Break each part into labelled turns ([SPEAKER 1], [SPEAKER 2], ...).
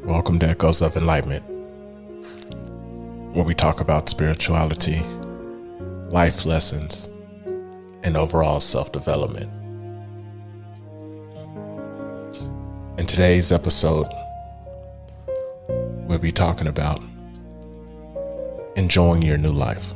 [SPEAKER 1] Welcome to Echoes of Enlightenment, where we talk about spirituality, life lessons, and overall self-development. In today's episode, we'll be talking about enjoying your new life.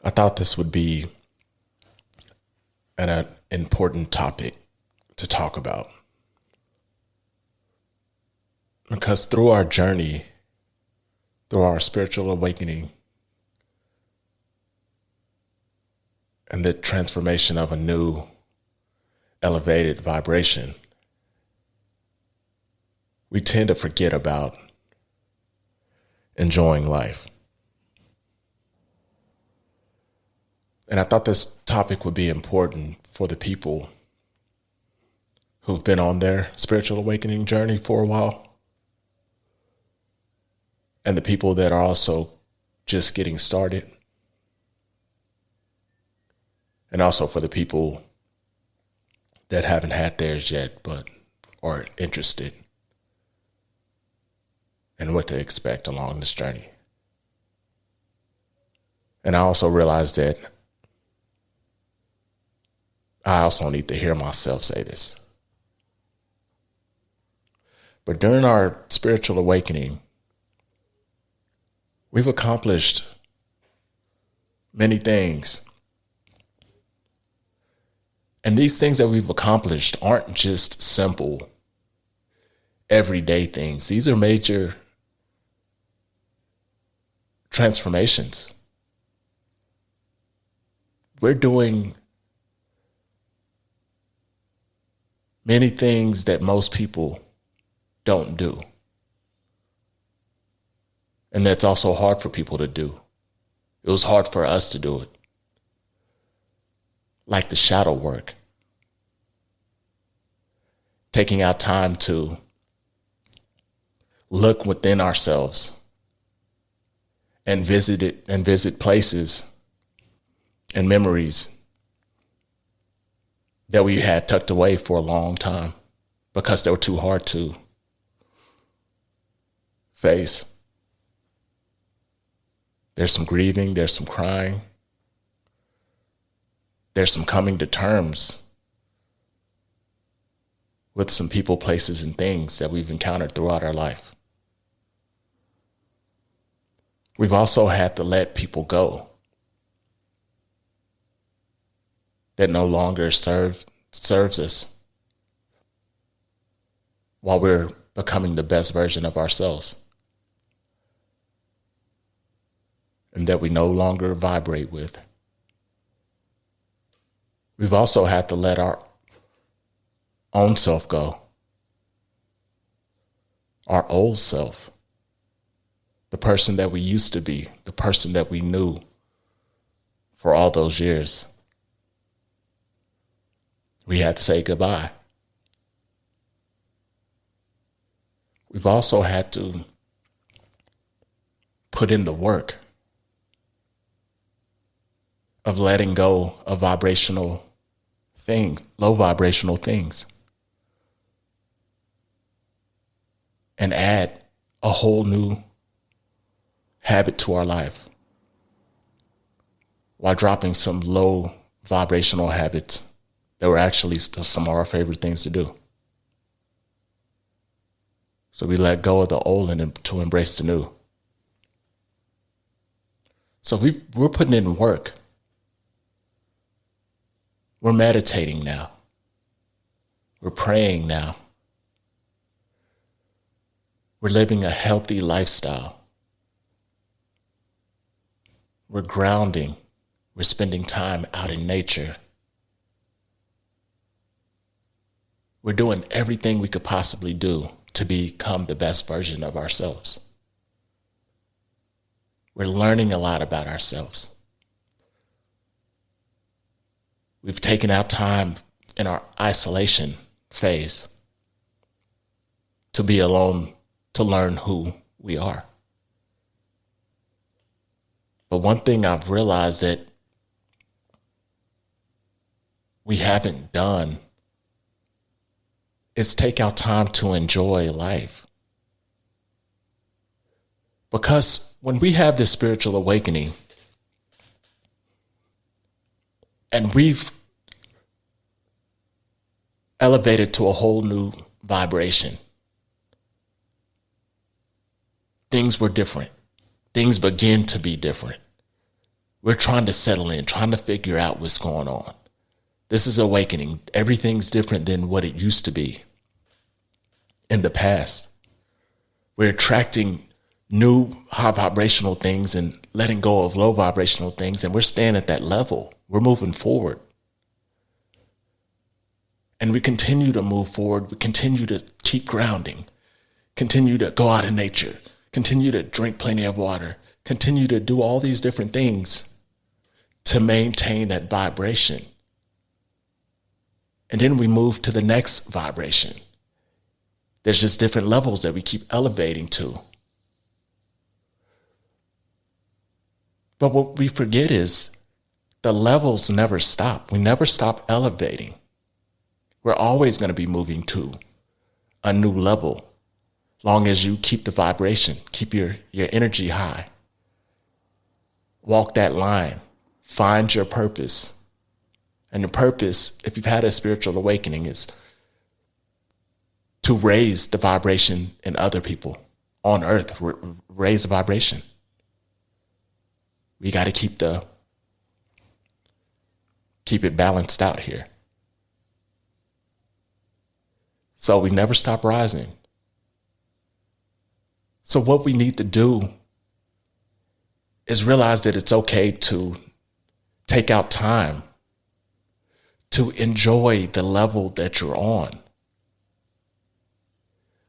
[SPEAKER 1] I thought this would be an important topic to talk about, because through our journey, through our spiritual awakening and the transformation of a new elevated vibration, we tend to forget about enjoying life. And I thought this topic would be important for the people who've been on their spiritual awakening journey for a while, and the people that are also just getting started, and also for the people that haven't had theirs yet but are interested in what to expect along this journey. And I also realized that I also need to hear myself say this. But during our spiritual awakening, we've accomplished many things. And these things that we've accomplished aren't just simple, everyday things. These are major transformations. We're doing many things that most people don't do. And that's also hard for people to do. It was hard for us to do it. Like the shadow work. Taking out time to look within ourselves and visit places and memories that we had tucked away for a long time because they were too hard to face. There's some grieving, there's some crying, there's some coming to terms with some people, places, and things that we've encountered throughout our life. We've also had to let people go that no longer serves us while we're becoming the best version of ourselves, and that we no longer vibrate with. We've also had to let our own self go, our old self, the person that we used to be, the person that we knew for all those years. We had to say goodbye. We've also had to put in the work of letting go of vibrational things, low vibrational things, and add a whole new habit to our life while dropping some low vibrational habits that were actually some of our favorite things to do. So we let go of the old and to embrace the new. So we're putting in work. We're meditating now. We're praying now. We're living a healthy lifestyle. We're grounding. We're spending time out in nature. We're doing everything we could possibly do to become the best version of ourselves. We're learning a lot about ourselves. We've taken out time in our isolation phase to be alone, to learn who we are. But one thing I've realized that we haven't done is take out time to enjoy life. Because when we have this spiritual awakening and we've elevated to a whole new vibration, things were different. Things begin to be different. We're trying to settle in, trying to figure out what's going on. This is awakening. Everything's different than what it used to be in the past. We're attracting new high vibrational things and letting go of low vibrational things, and we're staying at that level. We're moving forward. And we continue to move forward. We continue to keep grounding, continue to go out in nature, continue to drink plenty of water, continue to do all these different things to maintain that vibration. And then we move to the next vibration. There's just different levels that we keep elevating to. But what we forget is the levels never stop. We never stop elevating. We're always going to be moving to a new level, long as you keep the vibration, keep your energy high. Walk that line, find your purpose. And your purpose, if you've had a spiritual awakening, is to raise the vibration in other people on earth, raise the vibration. We got to keep it balanced out here. So we never stop rising. So what we need to do is realize that it's okay to take out time to enjoy the level that you're on.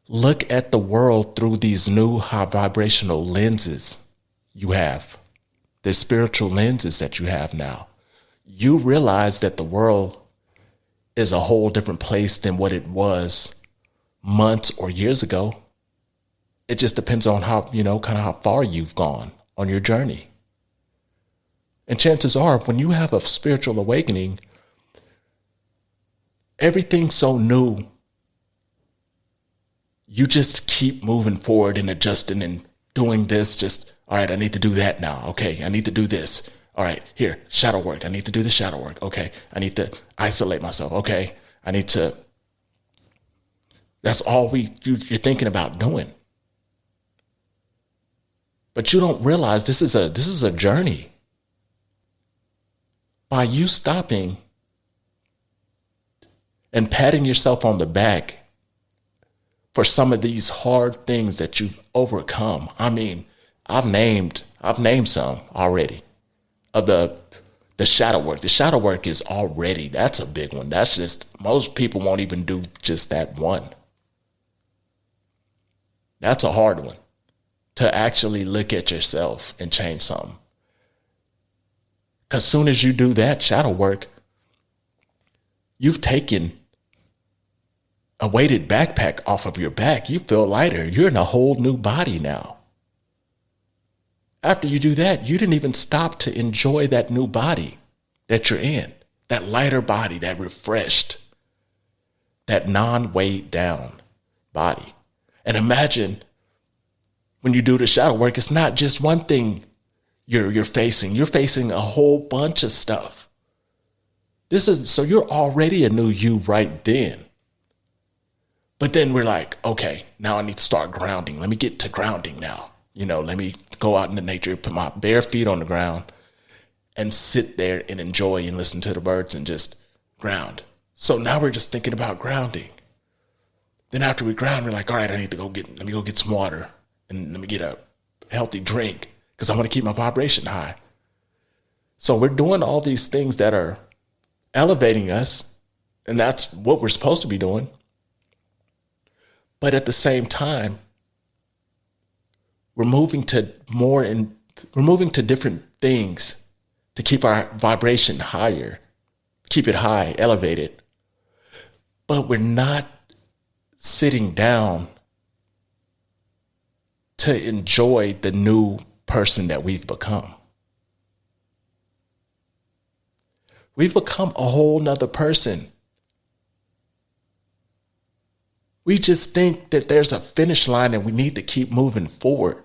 [SPEAKER 1] Look at the world through these new high vibrational lenses you have, the spiritual lenses that you have now. You realize that the world is a whole different place than what it was months or years ago. It just depends on how, kind of how far you've gone on your journey. And chances are, when you have a spiritual awakening, everything's so new. You just keep moving forward and adjusting and doing this. All right, I need to do that now. Okay, I need to do this. All right, here, shadow work. I need to do the shadow work. Okay, I need to isolate myself. Okay, that's all you're thinking about doing. But you don't realize this is a journey. By you stopping and patting yourself on the back for some of these hard things that you've overcome. I mean, I've named some already of the shadow work. The shadow work is already, that's a big one. That's just, most people won't even do just that one. That's a hard one, to actually look at yourself and change something. Because soon as you do that shadow work, you've taken a weighted backpack off of your back. You feel lighter. You're in a whole new body now. After you do that, you didn't even stop to enjoy that new body that you're in, that lighter body, that refreshed, that non-weighed down body. And imagine when you do the shadow work, it's not just one thing you're facing. You're facing a whole bunch of stuff. So you're already a new you right then. But then we're like, okay, now I need to start grounding. Let me get to grounding now. Let me go out into nature, put my bare feet on the ground and sit there and enjoy and listen to the birds and just ground. So now we're just thinking about grounding. Then after we ground, we're like, all right, let me go get some water and let me get a healthy drink because I want to keep my vibration high. So we're doing all these things that are elevating us, and that's what we're supposed to be doing. But at the same time, we're moving to different things to keep our vibration higher, keep it high, elevated. But we're not sitting down to enjoy the new person that we've become. We've become a whole nother person. We just think that there's a finish line and we need to keep moving forward.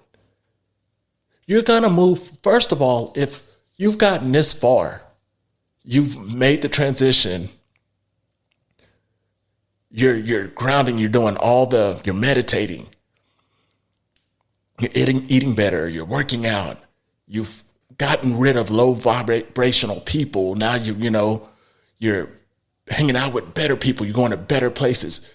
[SPEAKER 1] You're going to move, first of all, if you've gotten this far, you've made the transition, you're grounding, you're doing you're meditating, you're eating better, you're working out, you've gotten rid of low vibrational people. Now you're hanging out with better people, you're going to better places.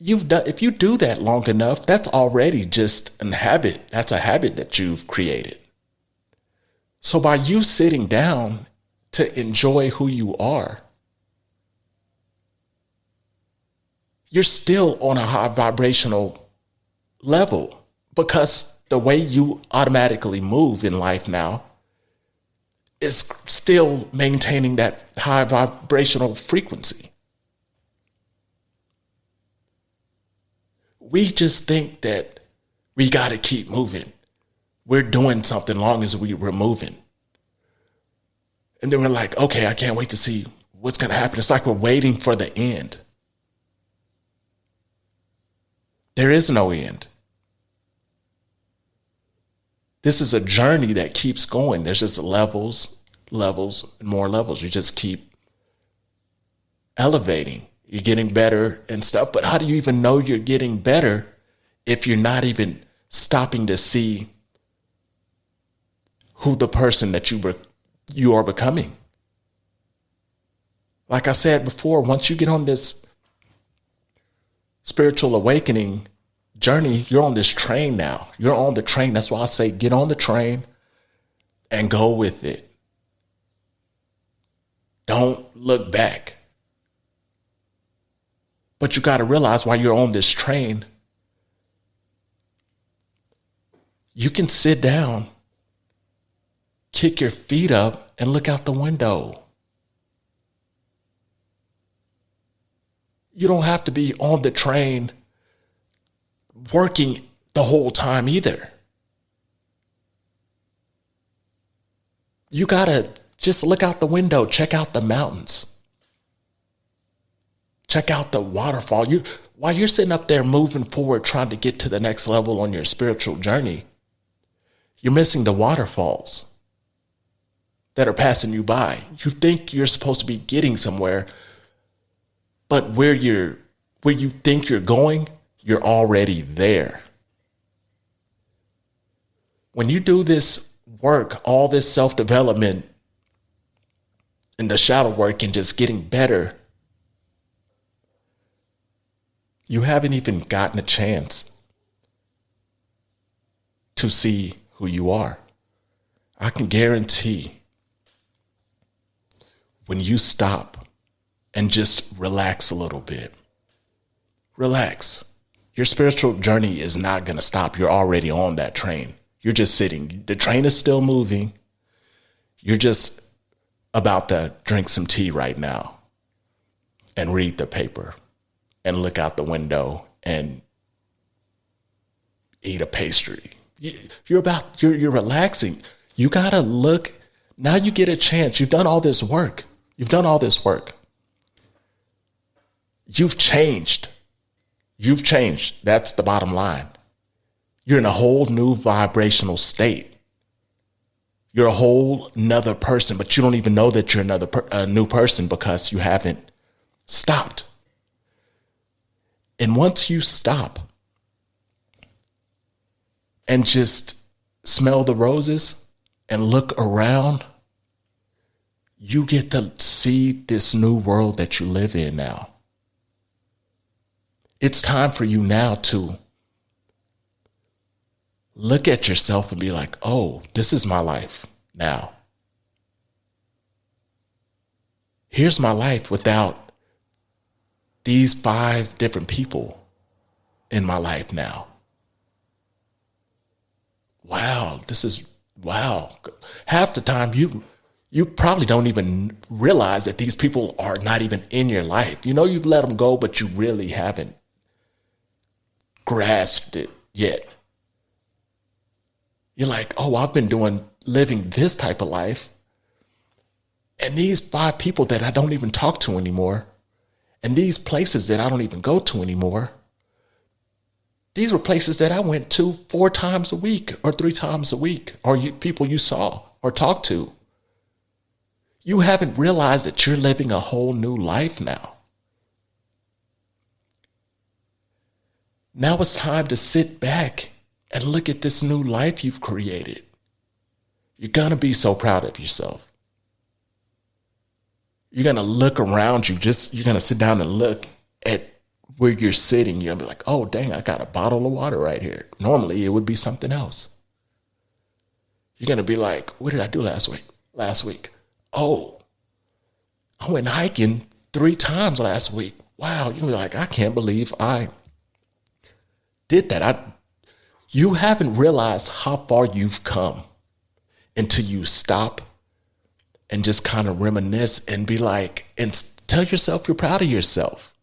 [SPEAKER 1] If you do that long enough, that's already just a habit. That's a habit that you've created. So by you sitting down to enjoy who you are, you're still on a high vibrational level, because the way you automatically move in life now is still maintaining that high vibrational frequency. We just think that we got to keep moving. We're doing something long as we're moving. And then we're like, okay, I can't wait to see what's going to happen. It's like we're waiting for the end. There is no end. This is a journey that keeps going. There's just levels, and more levels. You just keep elevating. You're getting better and stuff. But how do you even know you're getting better if you're not even stopping to see who the person that you are becoming? Like I said before, once you get on this spiritual awakening journey, you're on this train now. You're on the train. That's why I say get on the train and go with it. Don't look back. But you got to realize while you're on this train, you can sit down, kick your feet up, and look out the window. You don't have to be on the train working the whole time either. You got to just look out the window, check out the mountains. Check out the waterfall. While you're sitting up there moving forward, trying to get to the next level on your spiritual journey, you're missing the waterfalls that are passing you by. You think you're supposed to be getting somewhere, but where you think you're going, you're already there. When you do this work, all this self-development and the shadow work and just getting better, you haven't even gotten a chance to see who you are. I can guarantee when you stop and just relax a little bit, relax. Your spiritual journey is not going to stop. You're already on that train. You're just sitting. The train is still moving. You're just about to drink some tea right now and read the paper and look out the window and eat a pastry. You're relaxing. You got to look. Now you get a chance. You've done all this work. You've changed. You've changed. That's the bottom line. You're in a whole new vibrational state. You're a whole nother person, but you don't even know that you're a new person because you haven't stopped. And once you stop and just smell the roses and look around, you get to see this new world that you live in now. It's time for you now to look at yourself and be like, oh, this is my life now. Here's my life without these 5 different people in my life now. Wow. Half the time You probably don't even realize that these people are not even in your life. You know, you've let them go, but you really haven't grasped it yet. You're like, oh, I've been living this type of life. And these 5 people that I don't even talk to anymore, and these places that I don't even go to anymore, these were places that I went to 4 times a week or 3 times a week, or people you saw or talked to. You haven't realized that you're living a whole new life now. Now it's time to sit back and look at this new life you've created. You're going to be so proud of yourself. You're going to look around you. You're going to sit down and look at where you're sitting. You're going to be like, oh, dang, I got a bottle of water right here. Normally, it would be something else. You're going to be like, what did I do last week? Oh, I went hiking 3 times last week. Wow. You're going to be like, I can't believe I did that. You haven't realized how far you've come until you stop and just kind of reminisce and be like, and tell yourself you're proud of yourself.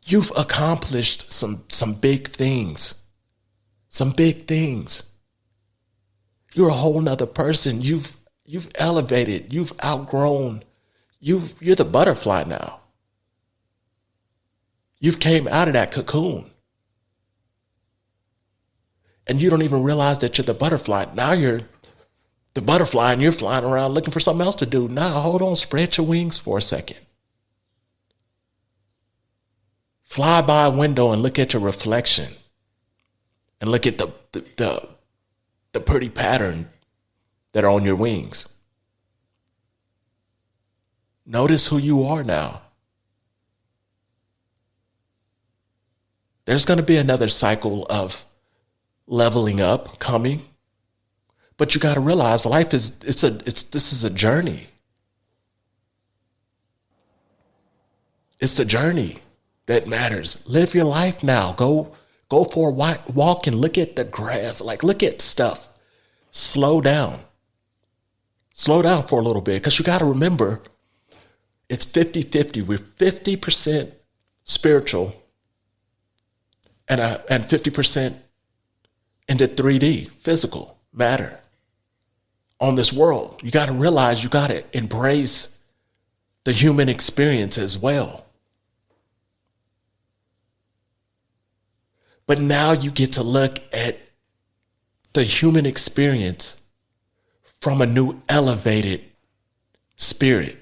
[SPEAKER 1] You've accomplished some big things. Some big things. You're a whole nother person. You've elevated. You've outgrown. You're the butterfly now. You've came out of that cocoon. And you don't even realize that you're the butterfly. Now you're the butterfly and you're flying around looking for something else to do. Now, hold on, spread your wings for a second. Fly by a window and look at your reflection. And look at the pretty pattern that are on your wings. Notice who you are now. There's going to be another cycle of leveling up coming. But you got to realize life this is a journey. It's the journey that matters. Live your life now. Go for a walk and look at the grass. Like, look at stuff. Slow down. Slow down for a little bit, because you got to remember it's 50-50. We're 50% spiritual and 50% into 3D, physical matter. On this world, you got to realize you got to embrace the human experience as well. But now you get to look at the human experience from a new elevated spirit.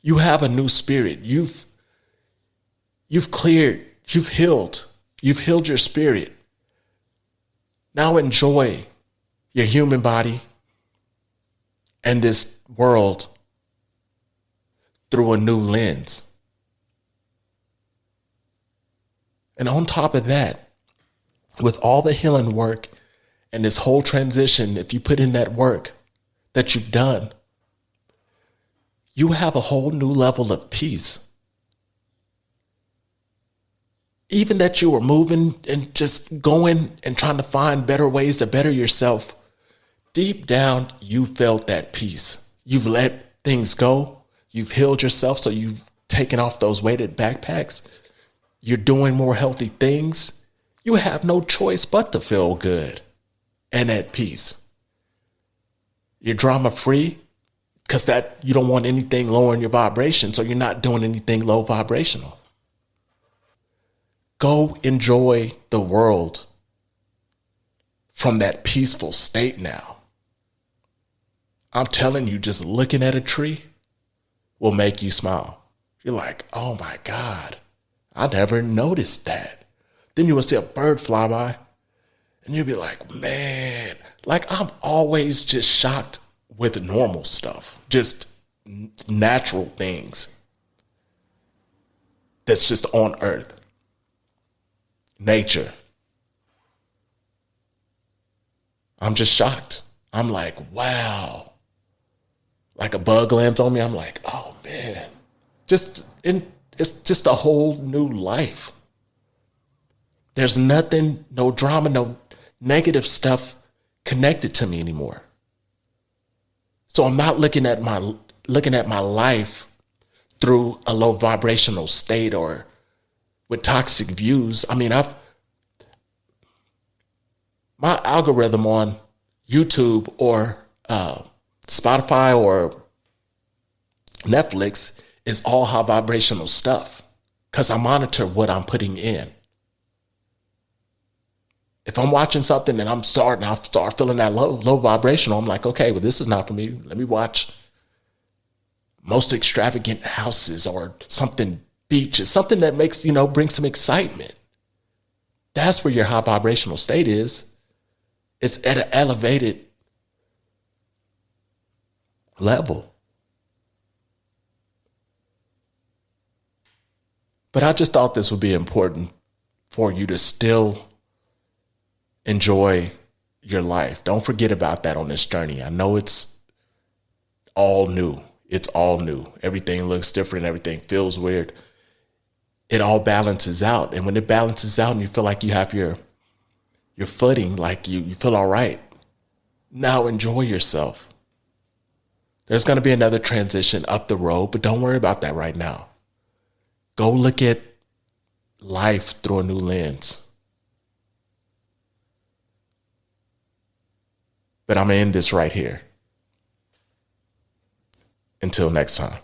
[SPEAKER 1] You have a new spirit. You've cleared, you've healed your spirit. Now enjoy your human body and this world through a new lens. And on top of that, with all the healing work and this whole transition, if you put in that work that you've done, you have a whole new level of peace. Even that you were moving and just going and trying to find better ways to better yourself, deep down, you felt that peace. You've let things go. You've healed yourself, so you've taken off those weighted backpacks. You're doing more healthy things. You have no choice but to feel good and at peace. You're drama free because that you don't want anything lowering your vibration, so you're not doing anything low vibrational. Go enjoy the world from that peaceful state now. I'm telling you, just looking at a tree will make you smile. You're like, oh my God, I never noticed that. Then you will see a bird fly by and you'll be like, man, like I'm always just shocked with normal stuff, just natural things that's just on earth. Nature. I'm just shocked. I'm like, wow. Like a bug lands on me, I'm like, oh man. It's just a whole new life. There's nothing, no drama, no negative stuff connected to me anymore. So I'm not looking at my life through a low vibrational state or with toxic views. I mean, my algorithm on YouTube or Spotify or Netflix is all high vibrational stuff because I monitor what I'm putting in. If I'm watching something and I start feeling that low vibrational, I'm like, okay, well, this is not for me. Let me watch most extravagant houses or something beaches, something that makes, brings some excitement. That's where your high vibrational state is. It's at an elevated level. But I just thought this would be important for you to still enjoy your life. Don't forget about that on this journey. I know it's all new. It's all new. Everything looks different. Everything feels weird. It all balances out. And when it balances out and you feel like you have your footing, like you feel all right, now enjoy yourself. There's going to be another transition up the road, but don't worry about that right now. Go look at life through a new lens. But I'm going to end this right here. Until next time.